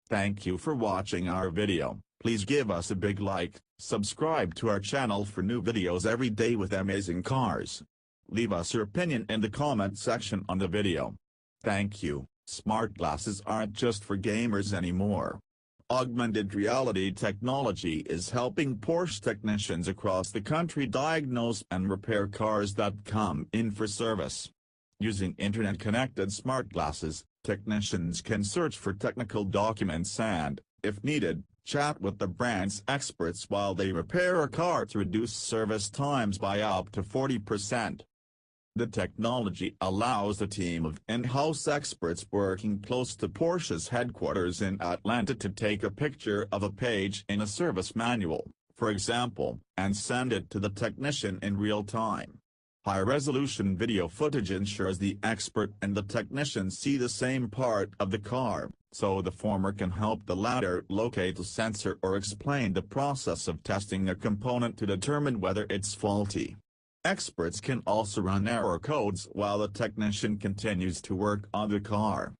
Thank you for watching our video. Please give us a big like, subscribe to our channel for new videos every day with amazing cars. Leave us your opinion in the comment section on the video. Thank you. Smart glasses aren't just for gamers anymore. Augmented reality technology is helping Porsche technicians across the country diagnose and repair cars that come in for service. Using internet-connected smart glasses, technicians can search for technical documents and, if needed, chat with the brand's experts while they repair a car to reduce service times by up to 40%. The technology allows a team of in-house experts working close to Porsche's headquarters in Atlanta to take a picture of a page in a service manual, for example, and send it to the technician in real time. High-resolution video footage ensures the expert and the technician see the same part of the car, so the former can help the latter locate the sensor or explain the process of testing a component to determine whether it's faulty. Experts can also run error codes while the technician continues to work on the car.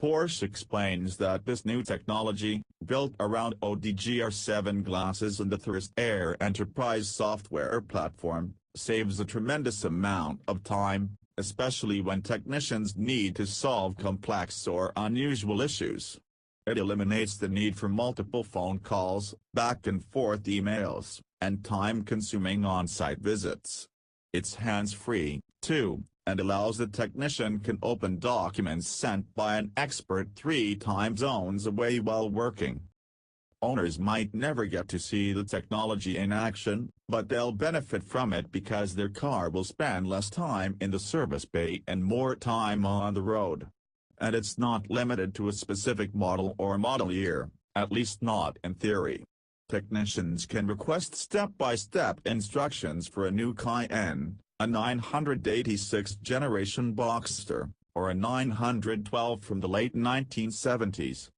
Porsche explains that this new technology, built around ODGR7 glasses and the Thirst Air enterprise software platform, saves a tremendous amount of time, especially when technicians need to solve complex or unusual issues. It eliminates the need for multiple phone calls, back-and-forth emails, and time-consuming on-site visits. It's hands-free, too, and allows the technician can open documents sent by an expert 3 time zones away while working. Owners might never get to see the technology in action, but they'll benefit from it because their car will spend less time in the service bay and more time on the road. And it's not limited to a specific model or model year, at least not in theory. Technicians can request step-by-step instructions for a new Cayenne, a 986 generation Boxster, or a 912 from the late 1970s.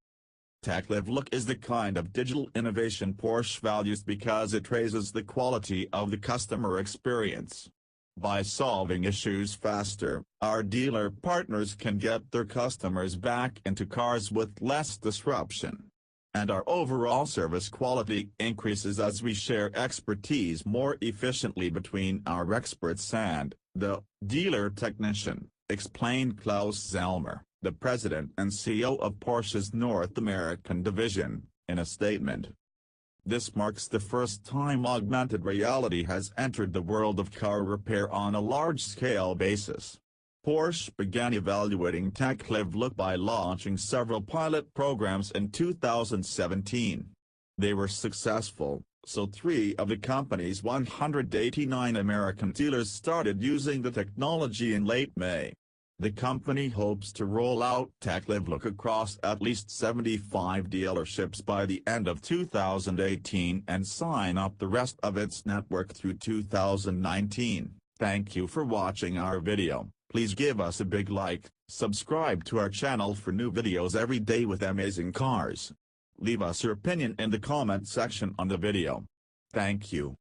TechLive Look is the kind of digital innovation Porsche values because it raises the quality of the customer experience. By solving issues faster, our dealer partners can get their customers back into cars with less disruption. And our overall service quality increases as we share expertise more efficiently between our experts and the dealer technician, explained Klaus Zellmer, the president and CEO of Porsche's North American division, in a statement. This marks the first time augmented reality has entered the world of car repair on a large-scale basis. Porsche began evaluating TechLive Look by launching several pilot programs in 2017. They were successful, so 3 of the company's 189 American dealers started using the technology in late May. The company hopes to roll out TechLive Look across at least 75 dealerships by the end of 2018 and sign up the rest of its network through 2019. Thank you for watching our video. Please give us a big like, subscribe to our channel for new videos every day with amazing cars. Leave us your opinion in the comment section on the video. Thank you.